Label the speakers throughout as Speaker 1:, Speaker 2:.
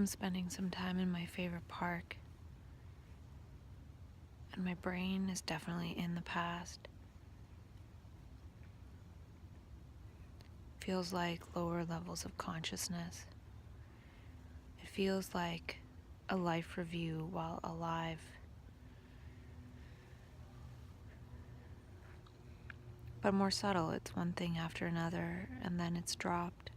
Speaker 1: I'm spending some time in my favorite park, and my brain is definitely in the past. Feels like lower levels of consciousness. It feels like a life review while alive. But more subtle, it's one thing after another, and then it's dropped.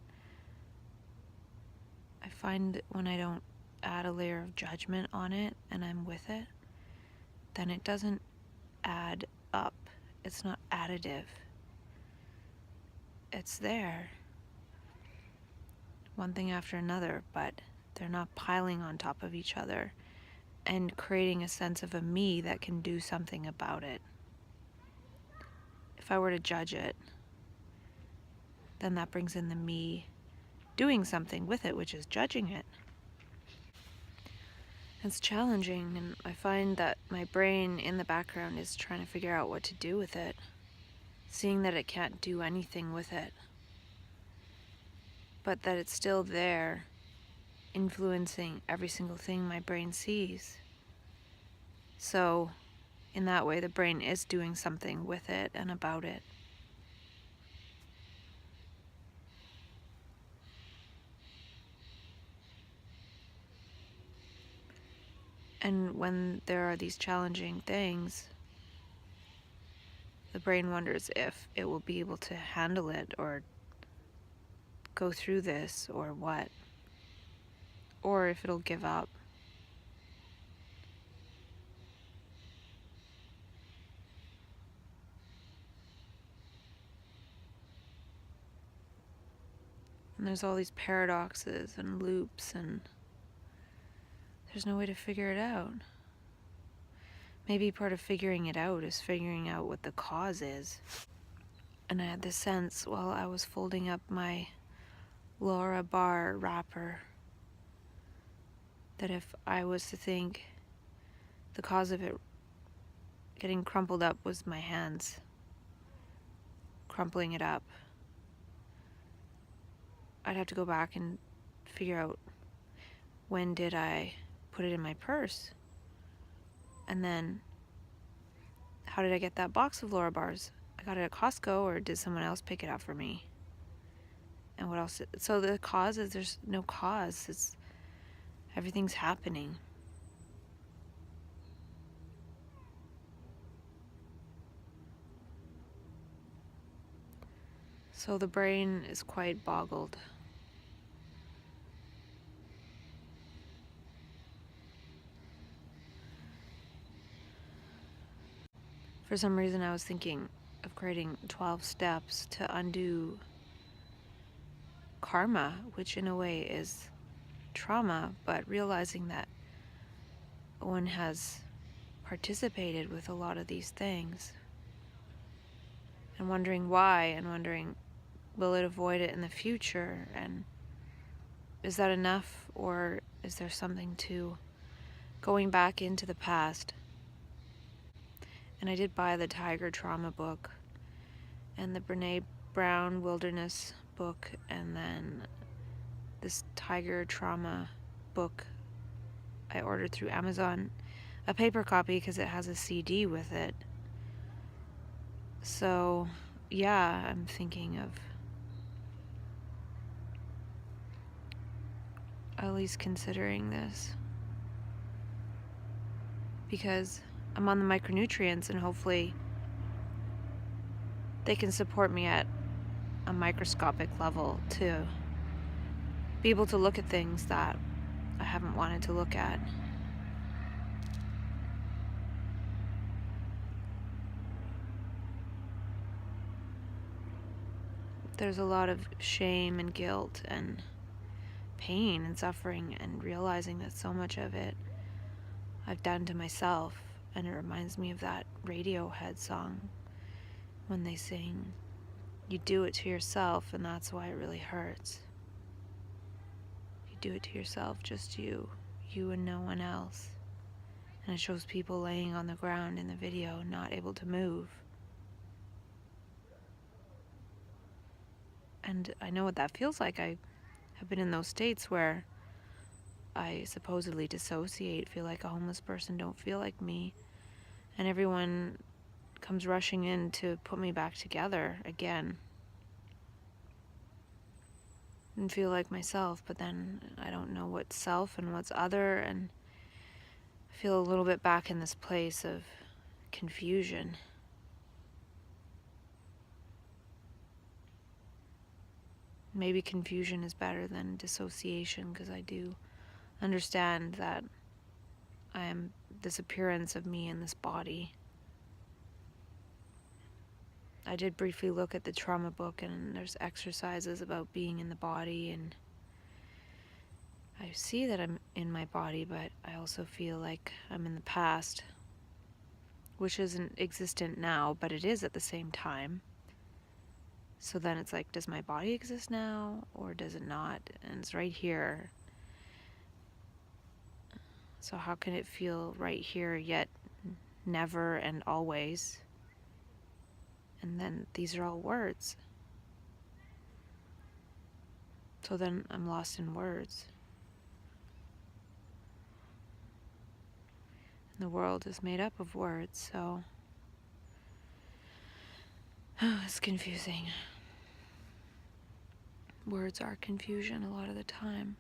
Speaker 1: I find when I don't add a layer of judgment on it and I'm with it, then it doesn't add up. It's not additive. It's there. One thing after another, but they're not piling on top of each other and creating a sense of a me that can do something about it. If I were to judge it, then that brings in the me doing something with it, which is judging it. It's challenging, and I find that my brain in the background is trying to figure out what to do with it, seeing that it can't do anything with it, but that it's still there, influencing every single thing my brain sees. So, in that way, the brain is doing something with it and about it. And when there are these challenging things, the brain wonders if it will be able to handle it or go through this or what, or if it'll give up. And there's all these paradoxes and loops, and there's no way to figure it out. Maybe part of figuring it out is figuring out what the cause is. And I had this sense while I was folding up my Laura Bar wrapper that if I was to think the cause of it getting crumpled up was my hands crumpling it up, I'd have to go back and figure out when did I put it in my purse, and then how did I get that box of Laura Bars? I got it at Costco, or did someone else pick it up for me? And what else? So the cause is there's no cause. It's everything's happening. So the brain is quite boggled. For some reason, I was thinking of creating 12 steps to undo karma, which in a way is trauma, but realizing that one has participated with a lot of these things and wondering why, and wondering, will it avoid it in the future? And is that enough, or is there something to going back into the past? And I did buy the Tiger Trauma book and the Brene Brown Wilderness book, and then this Tiger Trauma book I ordered through Amazon, a paper copy because it has a CD with it. So yeah, I'm thinking of at least considering this, because I'm on the micronutrients, and hopefully they can support me at a microscopic level to be able to look at things that I haven't wanted to look at. There's a lot of shame and guilt and pain and suffering, and realizing that so much of it I've done to myself. And it reminds me of that Radiohead song when they sing, you do it to yourself, and that's why it really hurts. You do it to yourself, just you and no one else. And it shows people laying on the ground in the video, not able to move. And I know what that feels like. I have been in those states where I supposedly dissociate, feel like a homeless person, don't feel like me, and everyone comes rushing in to put me back together again and feel like myself, but then I don't know what's self and what's other, and I feel a little bit back in this place of confusion. Maybe confusion is better than dissociation, because I do understand that I am this appearance of me in this body. I did briefly look at the trauma book, and there's exercises about being in the body, and I see that I'm in my body, but I also feel like I'm in the past, which isn't existent now, but it is at the same time. So then it's like, does my body exist now, or does it not? And it's right here. So how can it feel right here, yet never and always? And then these are all words. So then I'm lost in words. And the world is made up of words, so it's confusing. Words are confusion a lot of the time.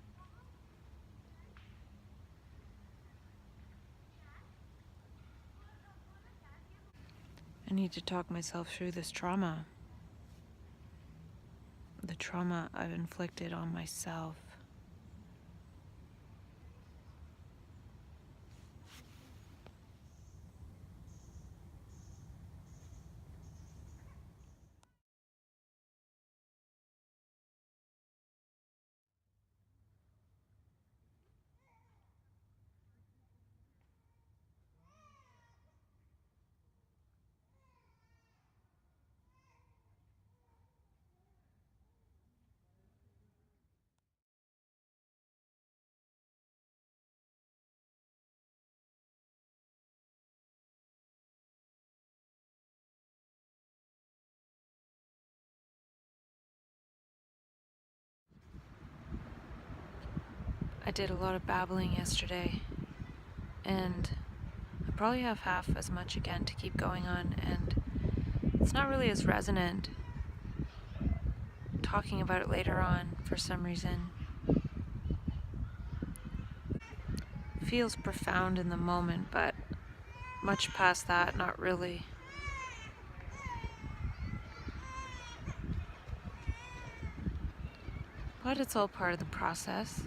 Speaker 1: I need to talk myself through this trauma. The trauma I've inflicted on myself. I did a lot of babbling yesterday, and I probably have half as much again to keep going on, and it's not really as resonant talking about it later on for some reason. It feels profound in the moment, but much past that, not really. But it's all part of the process.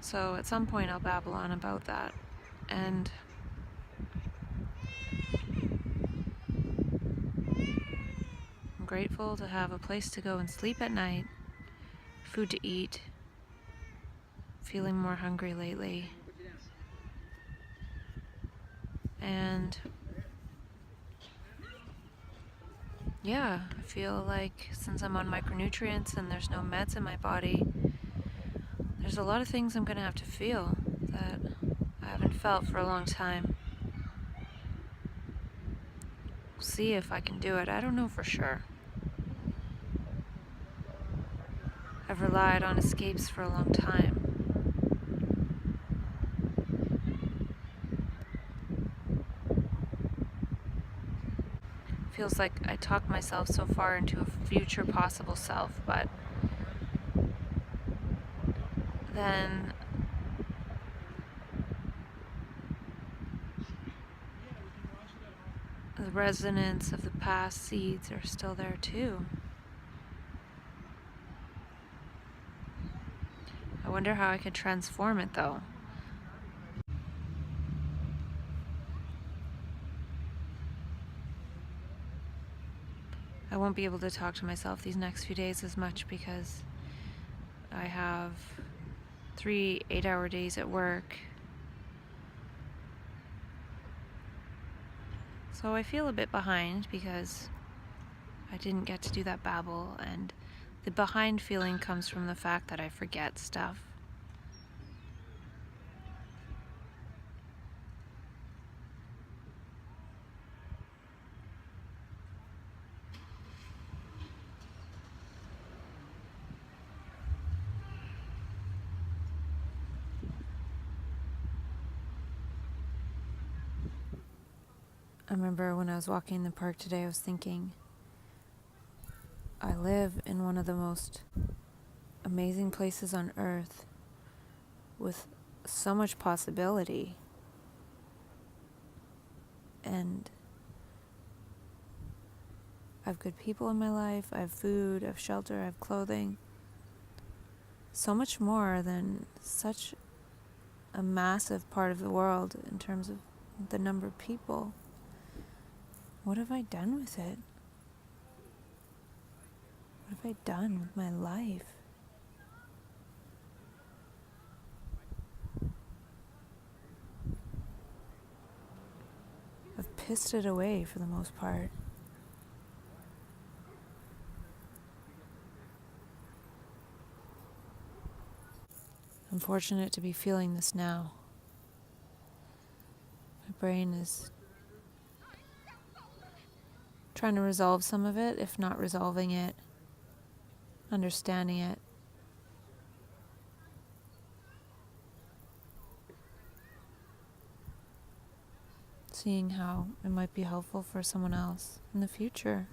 Speaker 1: So at some point I'll babble on about that. And I'm grateful to have a place to go and sleep at night, food to eat, feeling more hungry lately. And yeah, I feel like since I'm on micronutrients and there's no meds in my body, there's a lot of things I'm gonna have to feel that I haven't felt for a long time. We'll see if I can do it. I don't know for sure. I've relied on escapes for a long time. Feels like I talk myself so far into a future possible self, but then the resonance of the past seeds are still there too. I wonder how I could transform it though. I won't be able to talk to myself these next few days as much because I have 3 8-hour days at work. So I feel a bit behind because I didn't get to do that babble, and the behind feeling comes from the fact that I forget stuff. remember when I was walking in the park today, I was thinking, I live in one of the most amazing places on earth with so much possibility. And I have good people in my life, I have food, I have shelter, I have clothing. So much more than such a massive part of the world in terms of the number of people. What have I done with it? What have I done with my life? I've pissed it away for the most part. I'm fortunate to be feeling this now. My brain is trying to resolve some of it, if not resolving it, understanding it. Seeing how it might be helpful for someone else in the future.